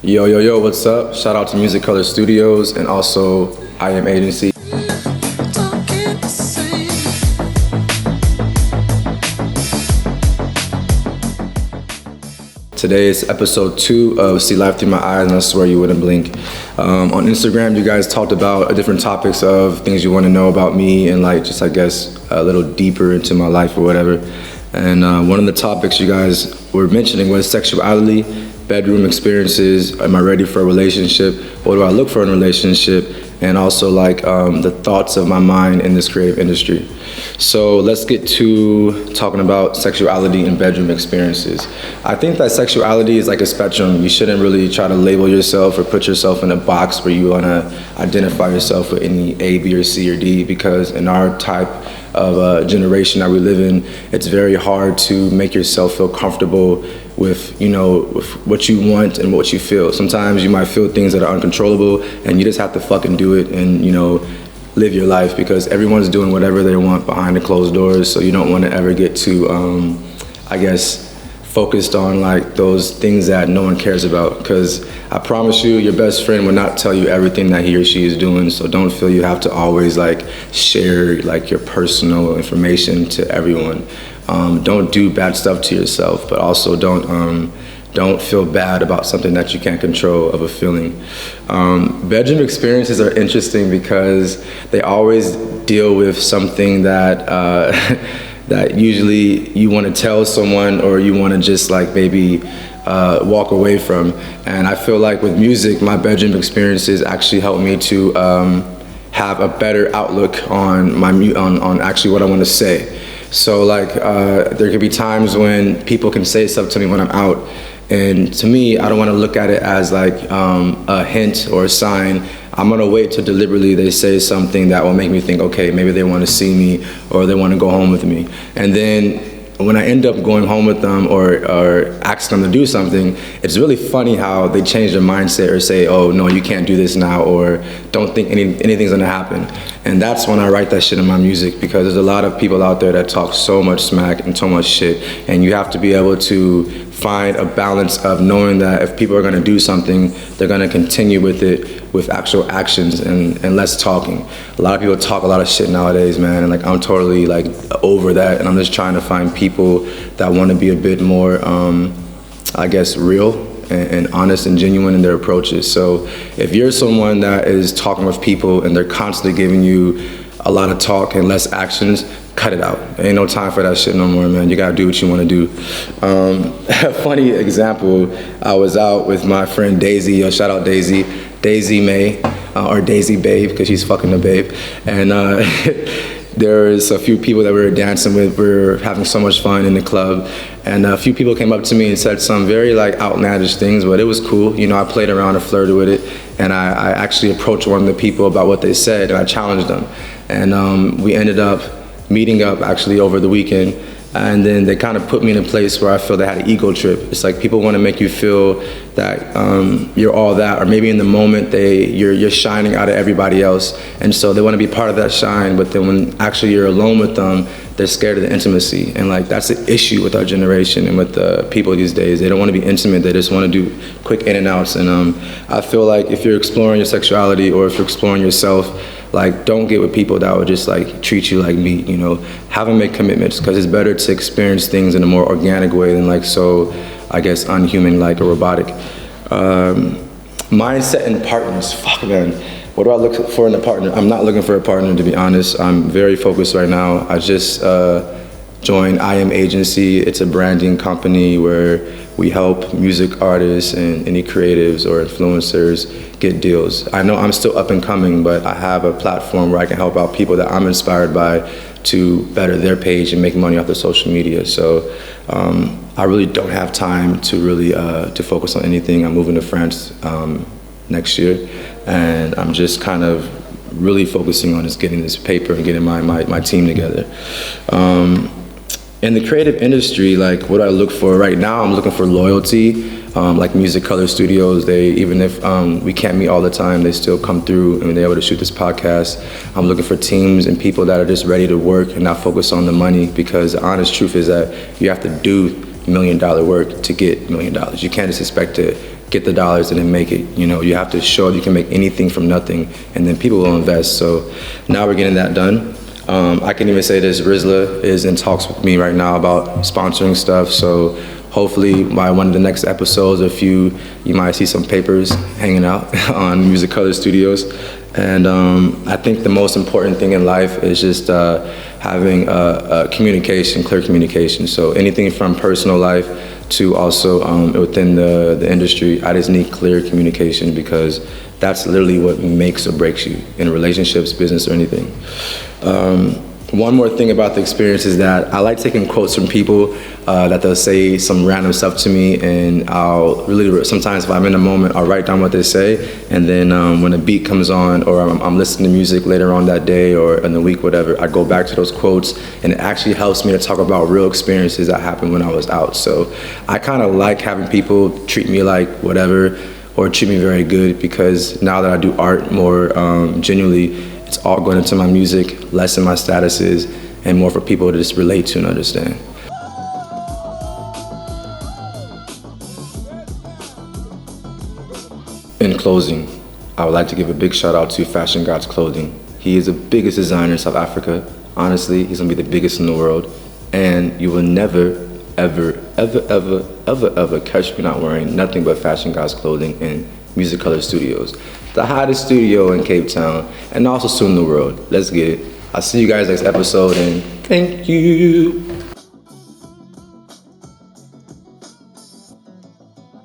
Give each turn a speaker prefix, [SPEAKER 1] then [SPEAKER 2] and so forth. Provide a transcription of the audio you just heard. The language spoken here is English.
[SPEAKER 1] Yo, yo, yo, what's up? Shout out to Music Color Studios and also I Am Agency. Today is episode 2 of See Life Through My Eyes, and I swear you wouldn't blink. On Instagram, you guys talked about different topics of things you want to know about me and like just, I guess, a little deeper into my life or whatever. And one of the topics you guys were mentioning was sexuality, bedroom experiences, am I ready for a relationship, what do I look for in a relationship, and also like the thoughts of my mind in this creative industry. So let's get to talking about sexuality and bedroom experiences. I think that sexuality is like a spectrum. You shouldn't really try to label yourself or put yourself in a box where you want to identify yourself with any A, B, or C, or D, because in our type of generation that we live in, it's very hard to make yourself feel comfortable with, with what you want and what you feel. Sometimes you might feel things that are uncontrollable and you just have to fucking do it and, live your life, because everyone's doing whatever they want behind the closed doors. So you don't want to ever get too, focused on like those things that no one cares about, because I promise you, your best friend will not tell you everything that he or she is doing. So don't feel you have to always like share like your personal information to everyone. Don't do bad stuff to yourself, but also don't feel bad about something that you can't control of a feeling. Bedroom experiences are interesting because they always deal with something that that usually you want to tell someone or you want to just like maybe walk away from. And I feel like with music, my bedroom experiences actually help me to have a better outlook on on actually what I want to say. So like there could be times when people can say stuff to me when I'm out, and to me, I don't want to look at it as like a hint or a sign. I'm gonna wait till deliberately they say something that will make me think, okay, maybe they want to see me or they want to go home with me. And then when I end up going home with them or asking them to do something, it's really funny how they change their mindset or say, oh no, you can't do this now, or don't think anything's gonna happen. And that's when I write that shit in my music, because there's a lot of people out there that talk so much smack and so much shit, and you have to be able to find a balance of knowing that if people are gonna do something, they're gonna continue with it with actual actions and less talking. A lot of people talk a lot of shit nowadays, man, and like I'm totally like over that, and I'm just trying to find people that want to be a bit more, real and honest and genuine in their approaches. So if you're someone that is talking with people and they're constantly giving you a lot of talk and less actions, cut it out. Ain't no time for that shit no more, man. You gotta do what you wanna do. A funny example, I was out with my friend Daisy, shout out Daisy May, or Daisy Babe, because she's fucking the babe. And there was a few people that we were dancing with. We were having so much fun in the club, and a few people came up to me and said some very like outlandish things, but it was cool. I played around and flirted with it, and I actually approached one of the people about what they said, and I challenged them. And we ended up meeting up actually over the weekend, and then they kind of put me in a place where I feel they had an ego trip. It's like people want to make you feel that you're all that, or maybe in the moment you're shining out of everybody else, and so they want to be part of that shine, but then when actually you're alone with them, they're scared of the intimacy. And like that's the issue with our generation and with the people these days. They don't want to be intimate, they just want to do quick in and outs. And I feel like if you're exploring your sexuality or if you're exploring yourself, like don't get with people that would just like treat you like meat. Have them make commitments, because it's better to experience things in a more organic way than like so, I guess, unhuman like or robotic. Mindset and partners, fuck man. What do I look for in a partner? I'm not looking for a partner, to be honest. I'm very focused right now. I just joined I Am Agency. It's a branding company where we help music artists and any creatives or influencers get deals. I know I'm still up and coming, but I have a platform where I can help out people that I'm inspired by to better their page and make money off their social media. So I really don't have time to really to focus on anything. I'm moving to France next year, and I'm just kind of really focusing on just getting this paper and getting my team together. In the creative industry, like what I look for right now, I'm looking for loyalty. Like Music Color Studios, even if we can't meet all the time, they still come through and they're able to shoot this podcast. I'm looking for teams and people that are just ready to work and not focus on the money, because the honest truth is that you have to do $1 million work to get $1 million. You can't just expect to get the dollars and then make it. You know, you have to show you can make anything from nothing, and then people will invest. So now we're getting that done. I can even say this, Rizla is in talks with me right now about sponsoring stuff. So hopefully by one of the next episodes, you might see some papers hanging out on Music Color Studios. And I think the most important thing in life is just having communication, clear communication. So anything from personal life to also within the industry, I just need clear communication, because that's literally what makes or breaks you in relationships, business, or anything. One more thing about the experience is that I like taking quotes from people that they'll say some random stuff to me, and I'll really, sometimes if I'm in a moment, I'll write down what they say, and then when a beat comes on, or I'm listening to music later on that day or in the week, whatever, I go back to those quotes, and it actually helps me to talk about real experiences that happened when I was out. So I kind of like having people treat me like whatever, or treat me very good, because now that I do art more genuinely, it's all going into my music, less in my statuses, and more for people to just relate to and understand. In closing, I would like to give a big shout out to Fashion Gods Clothing. He is the biggest designer in South Africa. Honestly, he's gonna be the biggest in the world. And you will never, ever, ever, ever, ever, ever catch me not wearing nothing but Fashion Gods Clothing in Music Color Studios, the hottest studio in Cape Town, and also soon the world. Let's get it. I'll see you guys next episode, and thank you.